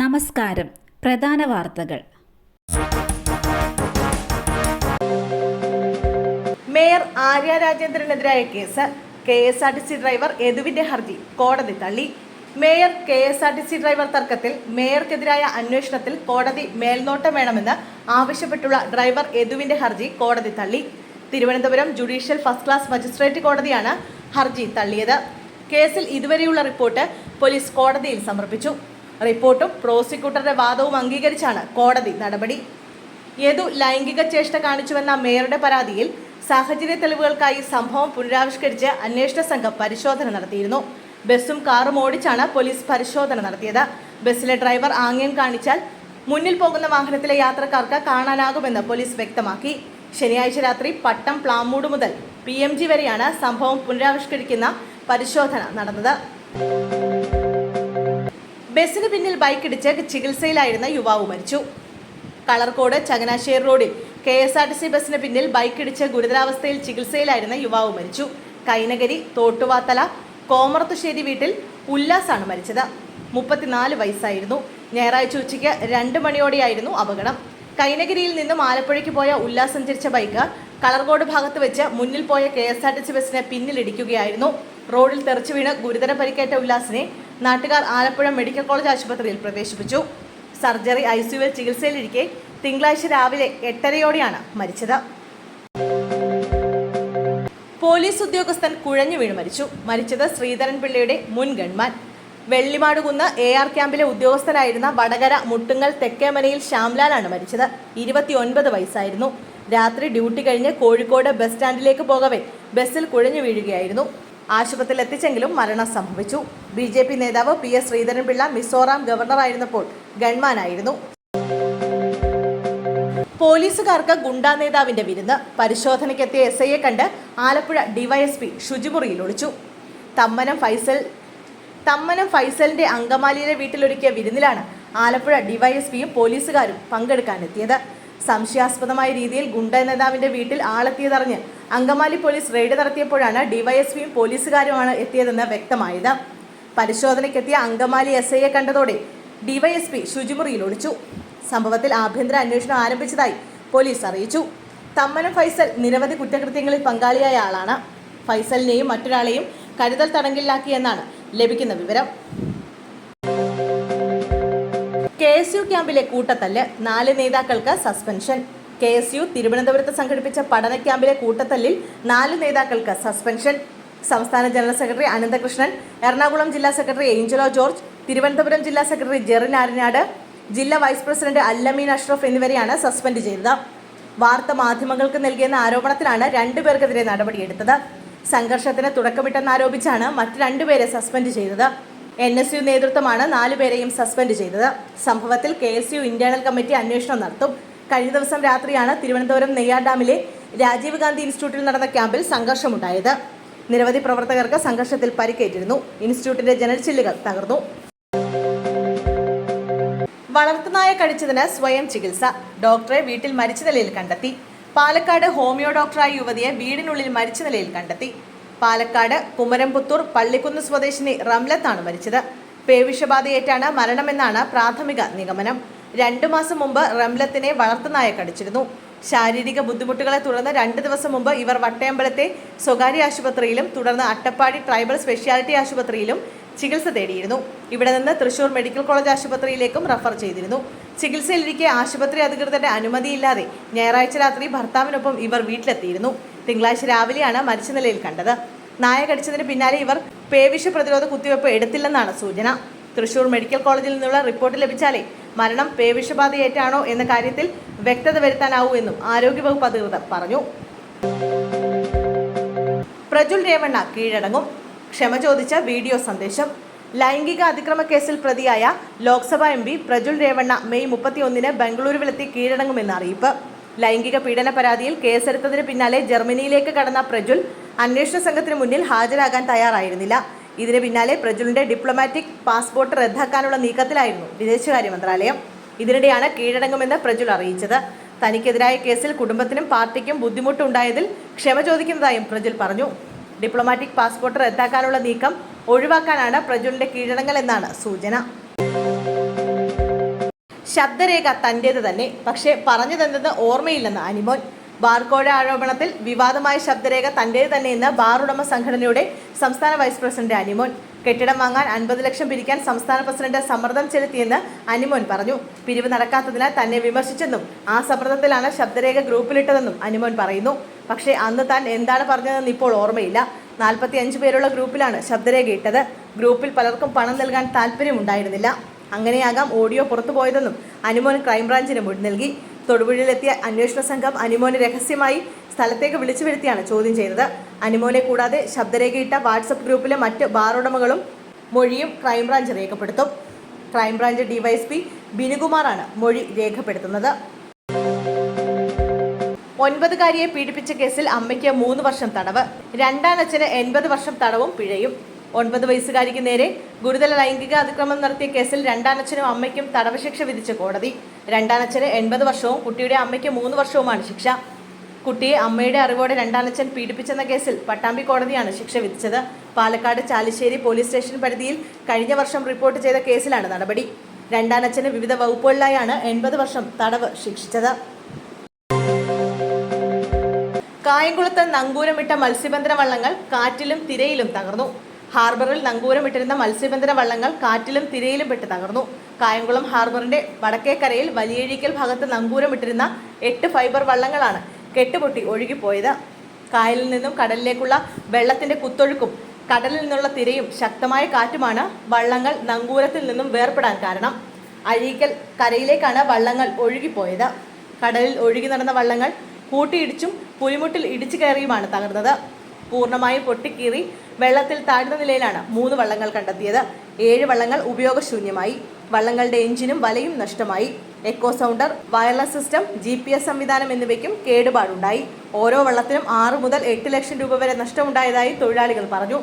നമസ്കാരം. പ്രധാന വാർത്തകൾ. മേയർ ആര്യ രാജേന്ദ്രനെതിരായ കേസ്. KSRTC ഡ്രൈവർ യദുവിന്റെ ഹർജി കോടതി തള്ളി. മേയർ KSRTC ഡ്രൈവർ തർക്കത്തിൽ മേയർക്കെതിരായ അന്വേഷണത്തിൽ കോടതി മേൽനോട്ടം വേണമെന്ന് ആവശ്യപ്പെട്ടുള്ള ഡ്രൈവർ യദുവിന്റെ ഹർജി കോടതി തള്ളി. Thiruvananthapuram judicial first class magistrate കോടതിയാണ് ഹർജി തള്ളിയത്. കേസിൽ ഇതുവരെയുള്ള റിപ്പോർട്ട് പോലീസ് കോടതിയിൽ സമർപ്പിച്ചു. റിപ്പോർട്ടും പ്രോസിക്യൂട്ടറുടെ വാദവും അംഗീകരിച്ചാണ് കോടതി നടപടി. യദു ലൈംഗിക ചേഷ്ട കാണിച്ചുവെന്ന മേയറുടെ പരാതിയിൽ സാഹചര്യ തെളിവുകൾക്കായി സംഭവം പുനരാവിഷ്കരിച്ച് അന്വേഷണ സംഘം പരിശോധന നടത്തിയിരുന്നു. ബസ്സും കാറും ഓടിച്ചാണ് പോലീസ് പരിശോധന നടത്തിയത്. ബസ്സിലെ ഡ്രൈവർ ആംഗ്യം കാണിച്ചാൽ മുന്നിൽ പോകുന്ന വാഹനത്തിലെ യാത്രക്കാർക്ക് കാണാനാകുമെന്ന് പോലീസ് വ്യക്തമാക്കി. ശനിയാഴ്ച രാത്രി പട്ടം പ്ലാമൂട് മുതൽ PMG വരെയാണ് സംഭവം പുനരാവിഷ്കരിക്കുന്ന പരിശോധന നടന്നത്. ബസ്സിന് പിന്നിൽ ബൈക്കിടിച്ച് ചികിത്സയിലായിരുന്ന യുവാവ് മരിച്ചു. കളർകോട് ചങ്ങനാശ്ശേരി റോഡിൽ KSRTC ബസ്സിന് പിന്നിൽ ബൈക്കിടിച്ച് ഗുരുതരാവസ്ഥയിൽ ചികിത്സയിലായിരുന്ന യുവാവ് മരിച്ചു. കൈനകരി തോട്ടുവാത്തല കോമർത്തുശ്ശേരി വീട്ടിൽ ഉല്ലാസാണ് മരിച്ചത്. 34 വയസ്സായിരുന്നു. ഞായറാഴ്ച ഉച്ചയ്ക്ക് 2 മണിയോടെയായിരുന്നു അപകടം. കൈനഗിരിയിൽ നിന്നും ആലപ്പുഴയ്ക്ക് പോയ ഉല്ലാസ് സഞ്ചരിച്ച ബൈക്ക് കളർകോട് ഭാഗത്ത് വെച്ച് മുന്നിൽ പോയ KSRTC ബസ്സിനെ പിന്നിലിടിക്കുകയായിരുന്നു. റോഡിൽ തെറിച്ചു വീണ് ഗുരുതര പരിക്കേറ്റ ഉല്ലാസിനെ നാട്ടുകാർ ആലപ്പുഴ മെഡിക്കൽ കോളേജ് ആശുപത്രിയിൽ പ്രവേശിപ്പിച്ചു. സർജറി ICUവിൽ ചികിത്സയിലിരിക്കെ തിങ്കളാഴ്ച രാവിലെ 8:30യോടെയാണ് മരിച്ചത്. പോലീസ് ഉദ്യോഗസ്ഥൻ കുഴഞ്ഞു വീണ് മരിച്ചു. മരിച്ചത് ശ്രീധരൻ പിള്ളയുടെ മുൻ ഗൺമാൻ. വെള്ളിമാടുകുന്ന് AR ക്യാമ്പിലെ ഉദ്യോഗസ്ഥനായിരുന്ന വടകര മുട്ടുങ്ങൽ തെക്കേമനയിൽ ശ്യാംലാലാണ് മരിച്ചത്. 29 വയസ്സായിരുന്നു. രാത്രി ഡ്യൂട്ടി കഴിഞ്ഞ് കോഴിക്കോട് ബസ് സ്റ്റാൻഡിലേക്ക് പോകവെ ബസ്സിൽ കുഴഞ്ഞു വീഴുകയായിരുന്നു. ആശുപത്രിയിൽ എത്തിച്ചെങ്കിലും മരണം സംഭവിച്ചു. BJP നേതാവ് PS ശ്രീധരൻപിള്ള മിസോറാം ഗവർണറായിരുന്നപ്പോൾ ഗൺമാനായിരുന്നു. പോലീസുകാർക്ക് ഗുണ്ടാ നേതാവിന്റെ വിരുന്ന്. പരിശോധനയ്ക്കെത്തിയ SIയെ കണ്ട് ആലപ്പുഴ DYSP ശുചിമുറിയിൽ ഒളിച്ചു. തമ്മനം ഫൈസലിന്റെ അങ്കമാലിയിലെ വീട്ടിലൊരുക്കിയ വിരുന്നിലാണ് ആലപ്പുഴ DYSPയും പോലീസുകാരും പങ്കെടുക്കാനെത്തിയത്. സംശയാസ്പദമായ രീതിയിൽ ഗുണ്ടാ നേതാവിന്റെ വീട്ടിൽ ആളെത്തിയതറിഞ്ഞ് അങ്കമാലി പോലീസ് റെയ്ഡ് നടത്തിയപ്പോഴാണ് DYSPയും പോലീസുകാരുമാണ് എത്തിയതെന്ന് വ്യക്തമായത്. പരിശോധനയ്ക്കെത്തിയ അങ്കമാലി SIയെ കണ്ടതോടെ DYSP ശുചിമുറിയിൽ ഒളിച്ചു. സംഭവത്തിൽ ആഭ്യന്തര അന്വേഷണം ആരംഭിച്ചതായി പോലീസ് അറിയിച്ചു. തമ്മനം ഫൈസൽ നിരവധി കുറ്റകൃത്യങ്ങളിൽ പങ്കാളിയായ ആളാണ്. ഫൈസലിനെയും മറ്റൊരാളെയും കരുതൽ തടങ്കലിലാക്കിയെന്നാണ് ലഭിക്കുന്ന വിവരം. KSU ക്യാമ്പിലെ കൂട്ടത്തല്ല്. 4 നേതാക്കൾക്ക് സസ്പെൻഷൻ. KSU തിരുവനന്തപുരത്ത് സംഘടിപ്പിച്ച പഠന ക്യാമ്പിലെ കൂട്ടത്തല്ലിൽ 4 നേതാക്കൾക്ക് സസ്പെൻഷൻ. സംസ്ഥാന ജനറൽ സെക്രട്ടറി അനന്തകൃഷ്ണൻ, എറണാകുളം ജില്ലാ സെക്രട്ടറി ഏഞ്ചലോ ജോർജ്, തിരുവനന്തപുരം ജില്ലാ സെക്രട്ടറി ജെറിൻ ആരനാട്, ജില്ലാ വൈസ് പ്രസിഡന്റ് അല്ലമീൻ അഷ്റഫ് എന്നിവരെയാണ് സസ്പെൻഡ് ചെയ്തത്. വാർത്താ മാധ്യമങ്ങൾക്ക് നൽകിയെന്ന ആരോപണത്തിലാണ് 2 പേർക്കെതിരെ നടപടിയെടുത്തത്. സംഘർഷത്തിന് തുടക്കമിട്ടെന്നാരോപിച്ചാണ് മറ്റ് 2 പേരെ സസ്പെൻഡ് ചെയ്തത്. NSU നേതൃത്വമാണ് 4 പേരെയും സസ്പെൻഡ് ചെയ്തത്. സംഭവത്തിൽ KSU ഇന്റേണൽ കമ്മിറ്റി അന്വേഷണം നടത്തും. കഴിഞ്ഞ ദിവസം രാത്രിയാണ് തിരുവനന്തപുരം നെയ്യാർ ഡാമിലെ രാജീവ് ഗാന്ധി ഇൻസ്റ്റിറ്റ്യൂട്ടിൽ നടന്ന ക്യാമ്പിൽ സംഘർഷമുണ്ടായത്. നിരവധി പ്രവർത്തകർക്ക് സംഘർഷത്തിൽ പരിക്കേറ്റിരുന്നു. ഇൻസ്റ്റിറ്റ്യൂട്ടിന്റെ ജനൽച്ചില്ലുകൾ തകർന്നു. വളർത്തുനായ കടിച്ചതിന് സ്വയം ചികിത്സ. ഡോക്ടറെ വീട്ടിൽ മരിച്ച നിലയിൽ കണ്ടെത്തി. പാലക്കാട് ഹോമിയോ ഡോക്ടറായ യുവതിയെ വീടിനുള്ളിൽ മരിച്ച നിലയിൽ കണ്ടെത്തി. പാലക്കാട് കുമരംപുത്തൂർ പള്ളിക്കുന്ന് സ്വദേശിനി റംലത്താണ് മരിച്ചത്. പേവിഷബാധയേറ്റാണ് മരണമെന്നാണ് പ്രാഥമിക നിഗമനം. 2 മാസം മുമ്പ് റംലത്തിനെ വളർത്തുനായ കടിച്ചിരുന്നു. ശാരീരിക ബുദ്ധിമുട്ടുകളെ തുടർന്ന് 2 ദിവസം മുമ്പ് ഇവർ വട്ടയമ്പലത്തെ സ്വകാര്യ ആശുപത്രിയിലും തുടർന്ന് അട്ടപ്പാടി ട്രൈബൽ സ്പെഷ്യാലിറ്റി ആശുപത്രിയിലും ചികിത്സ തേടിയിരുന്നു. ഇവിടെ നിന്ന് തൃശൂർ മെഡിക്കൽ കോളേജ് ആശുപത്രിയിലേക്കും റഫർ ചെയ്തിരുന്നു. ചികിത്സയിലിരിക്കെ ആശുപത്രി അധികൃതരുടെ അനുമതിയില്ലാതെ ഞായറാഴ്ച രാത്രി ഭർത്താവിനൊപ്പം ഇവർ വീട്ടിലെത്തിയിരുന്നു. തിങ്കളാഴ്ച രാവിലെയാണ് മരിച്ച നിലയിൽ കണ്ടത്. നായ കടിച്ചതിന് പിന്നാലെ ഇവർ പേവിഷ പ്രതിരോധ കുത്തിവയ്പ് എടുത്തില്ലെന്നാണ് സൂചന. തൃശൂർ മെഡിക്കൽ കോളേജിൽ നിന്നുള്ള റിപ്പോർട്ട് ലഭിച്ചാലേ മരണം പേവിഷബാധയേറ്റാണോ എന്ന കാര്യത്തിൽ വ്യക്തത വരുത്താനാവൂ എന്നും ആരോഗ്യവകുപ്പ് അധികൃതർ പറഞ്ഞു. പ്രജുൽ രേവണ്ണ കീഴടങ്ങും. ക്ഷമ ചോദിച്ച വീഡിയോ സന്ദേശം. ലൈംഗിക അതിക്രമ കേസിൽ പ്രതിയായ ലോക്സഭാ MP പ്രജുൽ രേവണ്ണ മെയ് 31-ന് ബംഗളൂരുവിലെത്തി കീഴടങ്ങുമെന്ന് അറിയിപ്പ്. ലൈംഗിക പീഡന പരാതിയിൽ കേസെടുത്തതിന് പിന്നാലെ ജർമ്മനിയിലേക്ക് കടന്ന പ്രജുൽ അന്വേഷണ സംഘത്തിന് മുന്നിൽ ഹാജരാകാൻ തയ്യാറായിരുന്നില്ല. ഇതിന് പിന്നാലെ പ്രജുലിന്റെ ഡിപ്ലോമാറ്റിക് പാസ്പോർട്ട് റദ്ദാക്കാനുള്ള നീക്കത്തിലായിരുന്നു വിദേശകാര്യ മന്ത്രാലയം. ഇതിനിടെയാണ് കീഴടങ്ങുമെന്ന് പ്രജുൽ അറിയിച്ചത്. തനിക്കെതിരായ കേസിൽ കുടുംബത്തിനും പാർട്ടിക്കും ബുദ്ധിമുട്ടുണ്ടായതിൽ ക്ഷമ ചോദിക്കുന്നതായും പ്രജുൽ പറഞ്ഞു. ഡിപ്ലോമാറ്റിക് പാസ്പോർട്ട് റദ്ദാക്കാനുള്ള നീക്കം ഒഴിവാക്കാനാണ് പ്രജുലിന്റെ കീഴടങ്ങൽ എന്നാണ് സൂചന. ശബ്ദരേഖ തന്റേത് തന്നെ, പക്ഷേ പറഞ്ഞതെന്തെന്ന് ഓർമ്മയില്ലെന്ന് അനിമോൻ. ബാർകോഴ ആരോപണത്തിൽ വിവാദമായ ശബ്ദരേഖ തന്റേത് തന്നെയെന്ന് ബാർ ഉടമ സംഘടനയുടെ സംസ്ഥാന വൈസ് പ്രസിഡന്റ് അനിമോൻ. കെട്ടിടം വാങ്ങാൻ 50 ലക്ഷം പിരിക്കാൻ സംസ്ഥാന പ്രസിഡന്റ് സമ്മർദ്ദം ചെലുത്തിയെന്ന് അനിമോൻ പറഞ്ഞു. പിരിവ് നടക്കാത്തതിനാൽ തന്നെ വിമർശിച്ചെന്നും ആ സമ്മർദ്ദത്തിലാണ് ശബ്ദരേഖ ഗ്രൂപ്പിലിട്ടതെന്നും അനിമോൻ പറയുന്നു. പക്ഷേ അന്ന് താൻ എന്താണ് പറഞ്ഞതെന്ന് ഇപ്പോൾ ഓർമ്മയില്ല. 45 പേരുള്ള ഗ്രൂപ്പിലാണ് ശബ്ദരേഖ ഇട്ടത്. ഗ്രൂപ്പിൽ പലർക്കും പണം നൽകാൻ താല്പര്യമുണ്ടായിരുന്നില്ല. അങ്ങനെയാകാം ഓഡിയോ പുറത്തുപോയതെന്നും അനിമോൻ ക്രൈംബ്രാഞ്ചിന് മൊഴി നൽകി. തൊടുപുഴയിലെത്തിയ അന്വേഷണ സംഘം അനിമോനെ രഹസ്യമായി സ്ഥലത്തേക്ക് വിളിച്ചു വരുത്തിയാണ് ചോദ്യം ചെയ്തത്. അനിമോനെ കൂടാതെ ശബ്ദരേഖയിട്ട വാട്സപ്പ് ഗ്രൂപ്പിലെ മറ്റ് ബാർ ഉടമകളും മൊഴിയും ക്രൈംബ്രാഞ്ച് രേഖപ്പെടുത്തും. ക്രൈംബ്രാഞ്ച് ഡിവൈഎസ്പി ബിനുകുമാറാണ് മൊഴി രേഖപ്പെടുത്തുന്നത്. 9കാരിയെ പീഡിപ്പിച്ച കേസിൽ അമ്മയ്ക്ക് 3 വർഷം തടവ്, രണ്ടാനച്ഛന് 80 വർഷം തടവും പിഴയും. 9 വയസ്സുകാരിക്ക് നേരെ ഗുരുതര ലൈംഗിക അതിക്രമം നടത്തിയ കേസിൽ രണ്ടാനച്ഛനും അമ്മയ്ക്കും തടവ് ശിക്ഷ വിധിച്ച കോടതി. രണ്ടാനച്ഛന് 80 വർഷവും കുട്ടിയുടെ അമ്മയ്ക്ക് 3 വർഷവുമാണ് ശിക്ഷ. കുട്ടിയെ അമ്മയുടെ അറിവോടെ രണ്ടാനച്ഛൻ പീഡിപ്പിച്ചെന്ന കേസിൽ പട്ടാമ്പി കോടതിയാണ് ശിക്ഷ വിധിച്ചത്. പാലക്കാട് ചാലിശ്ശേരി പോലീസ് സ്റ്റേഷൻ പരിധിയിൽ കഴിഞ്ഞ വർഷം റിപ്പോർട്ട് ചെയ്ത കേസിലാണ് നടപടി. രണ്ടാനച്ഛന് വിവിധ വകുപ്പുകളിലായാണ് 80 വർഷം തടവ് ശിക്ഷിച്ചത്. കായംകുളത്ത് നങ്കൂരമിട്ട മത്സ്യബന്ധന വള്ളങ്ങൾ കാറ്റിലും തിരയിലും തകർന്നു. ഹാർബറിൽ നങ്കൂരമിട്ടിരുന്ന മത്സ്യബന്ധന വള്ളങ്ങൾ കാറ്റിലും തിരയിലും പെട്ട് തകർന്നു. കായംകുളം ഹാർബറിന്റെ വടക്കേക്കരയിൽ വലിയഴീക്കൽ ഭാഗത്ത് നങ്കൂരമിട്ടിരുന്ന 8 ഫൈബർ വള്ളങ്ങളാണ് കെട്ടുപൊട്ടി ഒഴുകിപ്പോയത്. കായലിൽ നിന്നും കടലിലേക്കുള്ള വെള്ളത്തിന്റെ കുത്തൊഴുക്കും കടലിൽ നിന്നുള്ള തിരയും ശക്തമായ കാറ്റുമാണ് വള്ളങ്ങൾ നങ്കൂരത്തിൽ നിന്നും വേർപെടാൻ കാരണം. അഴീക്കൽ കരയിലേക്കാണ് വള്ളങ്ങൾ ഒഴുകിപ്പോയത്. കടലിൽ ഒഴുകി നടന്ന വള്ളങ്ങൾ കൂട്ടിയിടിച്ചും പുലിമുട്ടിൽ ഇടിച്ചു കയറിയുമാണ് തകർന്നത്. പൂർണ്ണമായും പൊട്ടിക്കീറി വെള്ളത്തിൽ താഴ്ന്ന നിലയിലാണ് 3 വള്ളങ്ങൾ കണ്ടെത്തിയത്. 7 വള്ളങ്ങൾ ഉപയോഗശൂന്യമായി. വള്ളങ്ങളുടെ എഞ്ചിനും വലയും നഷ്ടമായി. Echo sounder, wireless system, GPS സംവിധാനം എന്നിവയ്ക്കും കേടുപാടുണ്ടായി. ഓരോ വള്ളത്തിനും 6 മുതൽ 8 ലക്ഷം രൂപ വരെ നഷ്ടമുണ്ടായതായി തൊഴിലാളികൾ പറഞ്ഞു.